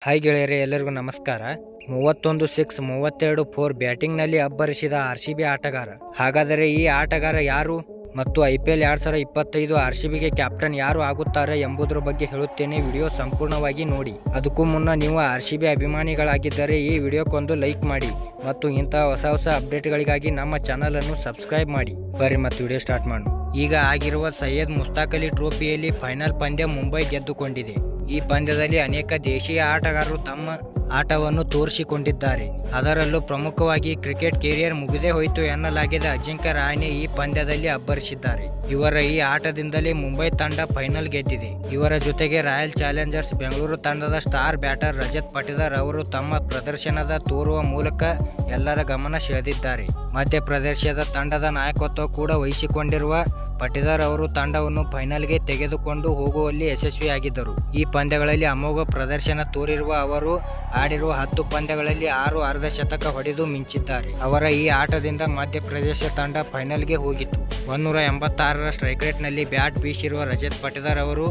Hi ಗೆಳೆಯರೇ, ಎಲ್ಲರಿಗೂ ನಮಸ್ಕಾರ. 31 6 32 4 ಬ್ಯಾಟಿಂಗ್ನಲ್ಲಿ ಅಬ್ಬರಿಸಿದ RCB ಆಟಗಾರ. ಹಾಗಾದರೆ ಈ ಆಟಗಾರ ಯಾರು ಮತ್ತು IPL 2025 RCBಗೆ ಕ್ಯಾಪ್ಟನ್ ಯಾರು ಆಗುತ್ತಾರೆ ಎಂಬುದರ ಬಗ್ಗೆ ಹೇಳುತ್ತೇನೆ. ವಿಡಿಯೋ ಸಂಪೂರ್ಣವಾಗಿ ನೋಡಿ. ಅದಕ್ಕೂ ಮುನ್ನ ನೀವು RCB ಅಭಿಮಾನಿಗಳಾಗಿದ್ದರೆ ಈ ವಿಡಿಯೋಕ್ಕೊಂದು ಲೈಕ್ ಮಾಡಿ ಮತ್ತು ಇಂತಹ ಹೊಸ ಅಪ್ಡೇಟ್ಗಳಿಗಾಗಿ ನಮ್ಮ ಚಾನಲ್ ಅನ್ನು ಸಬ್ಸ್ಕ್ರೈಬ್ ಮಾಡಿ. ಬರ್ರಿ ಮತ್ತು ವಿಡಿಯೋ ಸ್ಟಾರ್ಟ್ ಮಾಡೋಣ. ಈಗ ಆಗಿರುವ ಸೈಯದ್ ಮುಸ್ತಾಕ್ ಅಲಿ ಟ್ರೋಫಿಯಲ್ಲಿ ಫೈನಲ್ ಪಂದ್ಯ ಮುಂಬೈ ಗೆದ್ದುಕೊಂಡಿದೆ. ಈ ಪಂದ್ಯದಲ್ಲಿ ಅನೇಕ ದೇಶೀಯ ಆಟಗಾರರು ತಮ್ಮ ಆಟವನ್ನು ತೋರಿಸಿಕೊಂಡಿದ್ದಾರೆ. ಅದರಲ್ಲೂ ಪ್ರಮುಖವಾಗಿ ಕ್ರಿಕೆಟ್ ಕೆರಿಯರ್ ಮುಗಿದೇ ಹೋಯಿತು ಎನ್ನಲಾಗಿದ್ದ ಅಜಿಂಕ್ಯ ರಹಾನೆ ಈ ಪಂದ್ಯದಲ್ಲಿ ಅಬ್ಬರಿಸಿದ್ದಾರೆ. ಇವರ ಈ ಆಟದಿಂದಲೇ ಮುಂಬೈ ತಂಡ ಫೈನಲ್ ಗೆದ್ದಿದೆ. ಇವರ ಜೊತೆಗೆ ರಾಯಲ್ ಚಾಲೆಂಜರ್ಸ್ ಬೆಂಗಳೂರು ತಂಡದ ಸ್ಟಾರ್ ಬ್ಯಾಟರ್ ರಜತ್ ಪಟಿದಾರ್ ಅವರು ತಮ್ಮ ಪ್ರದರ್ಶನದ ತೋರುವ ಮೂಲಕ ಎಲ್ಲರ ಗಮನ ಸೆಳೆದಿದ್ದಾರೆ. ಮಧ್ಯಪ್ರದೇಶದ ತಂಡದ ನಾಯಕತ್ವ ಕೂಡ ವಹಿಸಿಕೊಂಡಿರುವ ಪಟಿದಾರ್ ಅವರು ತಂಡವನ್ನು ಫೈನಲ್ಗೆ ತೆಗೆದುಕೊಂಡು ಹೋಗುವಲ್ಲಿ ಯಶಸ್ವಿಯಾಗಿದ್ದರು. ಈ ಪಂದ್ಯಗಳಲ್ಲಿ ಅಮೋಘ ಪ್ರದರ್ಶನ ತೋರಿರುವ ಅವರು ಆಡಿರುವ 10 ಪಂದ್ಯಗಳಲ್ಲಿ 6 ಅರ್ಧಶತಕ ಹೊಡೆದು ಮಿಂಚಿದ್ದಾರೆ. ಅವರ ಈ ಆಟದಿಂದ ಮಧ್ಯಪ್ರದೇಶ ತಂಡ ಫೈನಲ್ಗೆ ಹೋಗಿತ್ತು. 186ರ ಸ್ಟ್ರೈಕ್ ರೇಟ್ನಲ್ಲಿ ಬ್ಯಾಟ್ ಬೀಸಿರುವ ರಜತ್ ಪಟಿದಾರ್ ಅವರು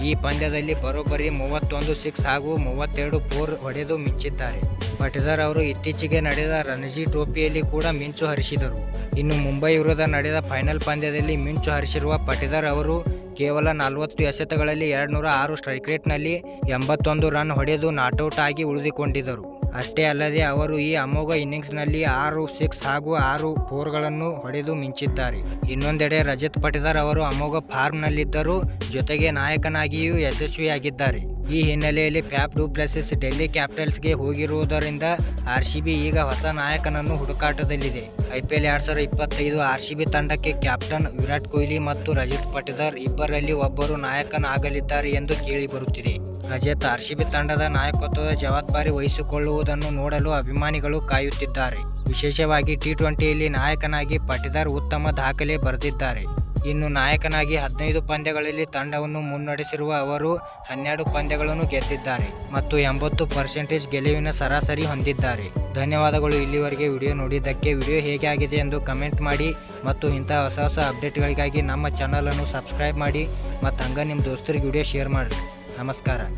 ಈ ಪಂದ್ಯದಲ್ಲಿ ಬರೋಬ್ಬರಿ 31 6 ಹಾಗೂ 32 4 ಹೊಡೆದು ಮಿಂಚಿದ್ದಾರೆ. ಪಟಿದಾರ್ ಅವರು ಇತ್ತೀಚೆಗೆ ನಡೆದ ರಣಜಿ ಟ್ರೋಫಿಯಲ್ಲಿ ಕೂಡ ಮಿಂಚು ಹರಿಸಿದರು. ಇನ್ನು ಮುಂಬೈ ವಿರುದ್ಧ ನಡೆದ ಫೈನಲ್ ಪಂದ್ಯದಲ್ಲಿ ಮಿಂಚು ಹರಿಸಿರುವ ಪಟಿದಾರ್ ಅವರು ಕೇವಲ 40 ಎಸೆತಗಳಲ್ಲಿ 206 ಸ್ಟ್ರೈಕ್ ರೇಟ್ನಲ್ಲಿ 81 ರನ್ ಹೊಡೆದು ನಾಟ್ಔಟ್ ಆಗಿ ಉಳಿದುಕೊಂಡಿದ್ದರು. ಅಷ್ಟೇ ಅಲ್ಲದೆ ಅವರು ಈ ಅಮೋಘ ಇನ್ನಿಂಗ್ಸ್ನಲ್ಲಿ 6 6 ಹಾಗೂ 6 4ಗಳನ್ನು ಹೊಡೆದು ಮಿಂಚಿದ್ದಾರೆ. ಇನ್ನೊಂದೆಡೆ ರಜತ್ ಪಟಿದಾರ್ ಅವರು ಅಮೋಘ ಫಾರ್ಮ್ನಲ್ಲಿದ್ದರೂ ಜೊತೆಗೆ ನಾಯಕನಾಗಿಯೂ ಯಶಸ್ವಿಯಾಗಿದ್ದಾರೆ. ಈ ಹಿನ್ನೆಲೆಯಲ್ಲಿ ಫ್ಯಾಫ್ ಡು ಪ್ಲೆಸಿಸ್ ಡೆಲ್ಲಿ ಕ್ಯಾಪಿಟಲ್ಸ್ಗೆ ಹೋಗಿರುವುದರಿಂದ RCB ಈಗ ಹೊಸ ನಾಯಕನನ್ನು ಹುಡುಕಾಟದಲ್ಲಿದೆ. IPL 2025 RCB ತಂಡಕ್ಕೆ ಕ್ಯಾಪ್ಟನ್ ವಿರಾಟ್ ಕೊಹ್ಲಿ ಮತ್ತು ರಜತ್ ಪಟಿದಾರ್ ಇಬ್ಬರಲ್ಲಿ ಒಬ್ಬರು ನಾಯಕನಾಗಲಿದ್ದಾರೆ ಎಂದು ಕೇಳಿಬರುತ್ತಿದೆ. ರಜತ್ RCB ತಂಡದ ನಾಯಕತ್ವದ ಜವಾಬ್ದಾರಿ ವಹಿಸಿಕೊಳ್ಳುವುದನ್ನು ನೋಡಲು ಅಭಿಮಾನಿಗಳು ಕಾಯುತ್ತಿದ್ದಾರೆ. ವಿಶೇಷವಾಗಿ T20ಯಲ್ಲಿ ನಾಯಕನಾಗಿ ಪಟಿದಾರ್ ಉತ್ತಮ ದಾಖಲೆ ಬರೆದಿದ್ದಾರೆ. ಇನ್ನು ನಾಯಕನಾಗಿ 15 ಪಂದ್ಯಗಳಲ್ಲಿ ತಂಡವನ್ನು ಮುನ್ನಡೆಸಿರುವ ಅವರು 12 ಪಂದ್ಯಗಳನ್ನು ಗೆದ್ದಿದ್ದಾರೆ ಮತ್ತು 80% ಗೆಲುವಿನ ಸರಾಸರಿ ಹೊಂದಿದ್ದಾರೆ. ಧನ್ಯವಾದಗಳು ಇಲ್ಲಿವರೆಗೆ ವಿಡಿಯೋ ನೋಡಿದ್ದಕ್ಕೆ. ವಿಡಿಯೋ ಹೇಗೆ ಆಗಿದೆ ಎಂದು ಕಮೆಂಟ್ ಮಾಡಿ ಮತ್ತು ಇಂತಹ ಹೊಸ ಅಪ್ಡೇಟ್ಗಳಿಗಾಗಿ ನಮ್ಮ ಚಾನಲನ್ನು ಸಬ್ಸ್ಕ್ರೈಬ್ ಮಾಡಿ ಮತ್ತು ಹಂಗೆ ನಿಮ್ಮ ದೋಸ್ತರಿಗೆ ವಿಡಿಯೋ ಶೇರ್ ಮಾಡಿರಿ. ನಮಸ್ಕಾರ.